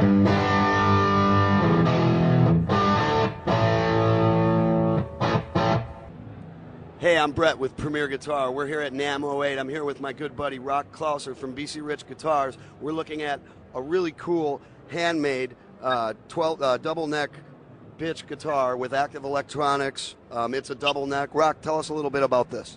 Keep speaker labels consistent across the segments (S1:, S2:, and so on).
S1: Hey, I'm Brett with Premier Guitar. We're here at NAMM 08. I'm here with my good buddy Rock Clouser from BC Rich Guitars. We're looking at a really cool handmade Doubleneck Bich guitar with active electronics. It's a double neck. Rock, tell us a little bit about this.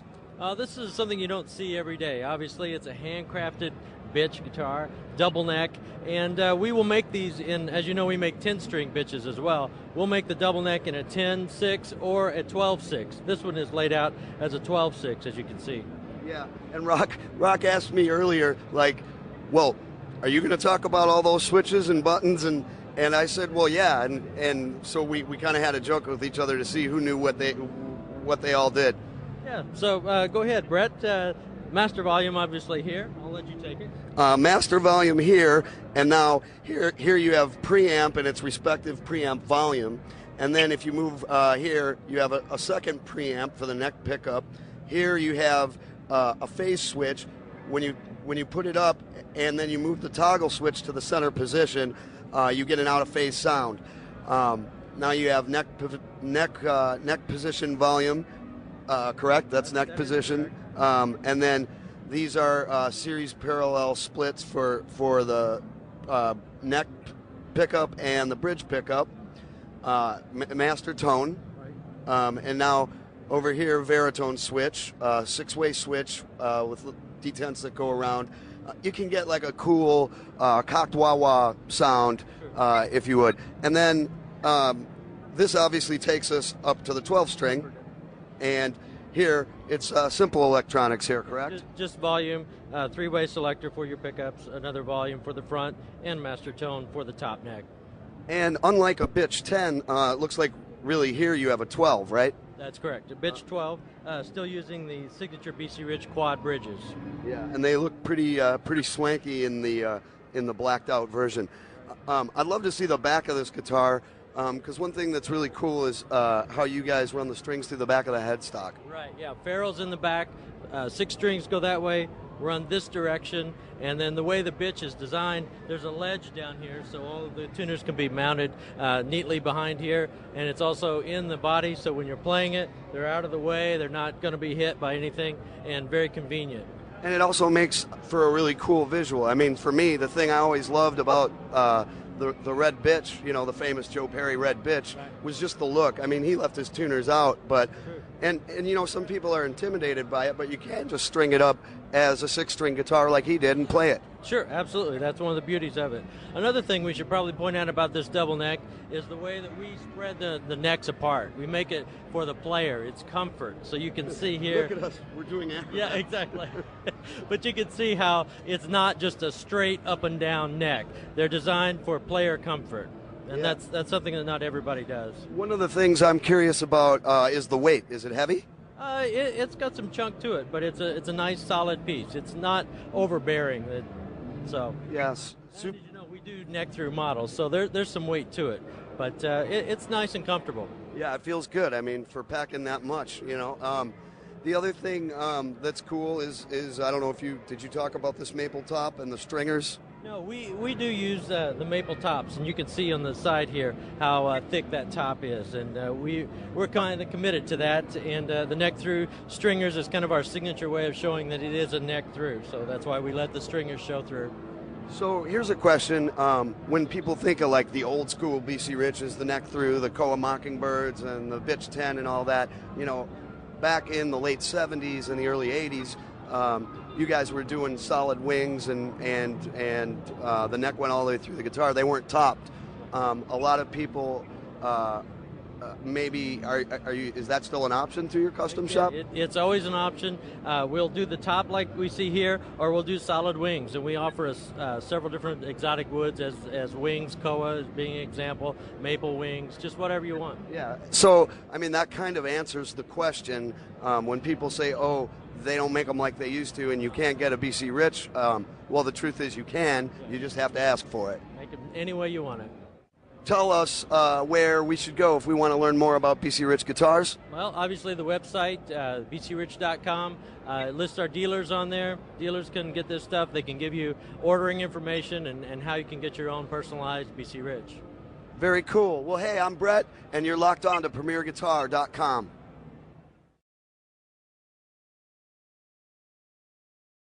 S2: This is something you don't see every day. Obviously, it's a handcrafted Bich guitar, double neck, and we will make these in, as you know, we make 10-string Biches as well. We'll make the double neck in a 10-6 or a 12-6. This one is laid out as a 12-6, as you can see.
S1: Yeah, and Rock asked me earlier, like, well, are you going to talk about all those switches and buttons? And I said, well, yeah, and so we kind of had a joke with each other to see who knew what they all did.
S2: Yeah, so go ahead, Brett. Master volume obviously here. I'll let you take it.
S1: Master volume here, and now here you have preamp and its respective preamp volume. And then if you move here, you have a second preamp for the neck pickup. Here you have a phase switch. When you put it up and then you move the toggle switch to the center position, you get an out of phase sound. Now you have neck position volume. Correct, that's neck position. And then these are series parallel splits for the neck pickup and the bridge pickup. Master tone. And now over here, Veritone switch, 6-way switch with detents that go around. You can get like a cool cocked wah-wah sound, if you would. And then this obviously takes us up to the 12-string. And here, it's simple electronics here, correct?
S2: Just volume, 3-way selector for your pickups, another volume for the front, and master tone for the top neck.
S1: And unlike a Bich 10, it looks like really here you have a 12, right?
S2: That's correct. A Bich 12, still using the signature BC Rich quad bridges.
S1: Yeah, and they look pretty swanky in the blacked out version. I'd love to see the back of this guitar. Because one thing that's really cool is how you guys run the strings through the back of the headstock.
S2: Right, yeah. Ferrules in the back, 6 strings go that way, run this direction, and then the way the Bich is designed, there's a ledge down here, so all of the tuners can be mounted neatly behind here, and it's also in the body, so when you're playing it, they're out of the way, they're not going to be hit by anything, and very convenient.
S1: And it also makes for a really cool visual. I mean, for me, the thing I always loved about the Red Bich, you know, the famous Joe Perry Red Bich, was just the look. I mean, he left his tuners out, but and you know, some people are intimidated by it, but you can't just string it up as a 6-string guitar like he did and play it.
S2: Sure, absolutely. That's one of the beauties of it. Another thing we should probably point out about this double neck is the way that we spread the necks apart. We make it for the player. It's comfort. So you can see here.
S1: Look at us. We're doing that.
S2: Yeah, exactly. But you can see how it's not just a straight up and down neck. They're designed for player comfort. And
S1: yeah,
S2: that's something that not everybody does.
S1: One of the things I'm curious about is the weight. Is it heavy?
S2: It's got some chunk to it, but it's a nice solid piece. It's not overbearing. So
S1: yes.
S2: Did you know we do neck through models, so there's some weight to it, but it's nice and comfortable.
S1: Yeah, it feels good. I mean, for packing that much, you know. The other thing that's cool is I don't know if did you talk about this maple top and the stringers?
S2: No, we do use the maple tops, and you can see on the side here how thick that top is, and we're kind of committed to that, and the neck through stringers is kind of our signature way of showing that it is a neck through, so that's why we let the stringers show through.
S1: So here's a question. When people think of like the old school BC Riches, the neck through, the Koa Mockingbirds, and the Bich 10 and all that, you know, back in the late 70s and the early 80s, you guys were doing solid wings and the neck went all the way through the guitar. They weren't topped. A lot of people maybe is that still an option to your custom shop?
S2: It's always an option. We'll do the top like we see here, or we'll do solid wings, and we offer several different exotic woods as wings. Koa being an example, maple wings, just whatever you want.
S1: Yeah. So I mean that kind of answers the question when people say, oh, they don't make them like they used to, and you can't get a BC Rich. Well, the truth is you can. You just have to ask for it.
S2: Make it any way you want it.
S1: tell us where we should go if we want to learn more about BC Rich guitars.
S2: Well, obviously the website, bcrich.com, lists our dealers on there. Dealers can get this stuff. They can give you ordering information and how you can get your own personalized BC Rich.
S1: Very cool. Well, hey, I'm Brett, and you're locked on to PremierGuitar.com.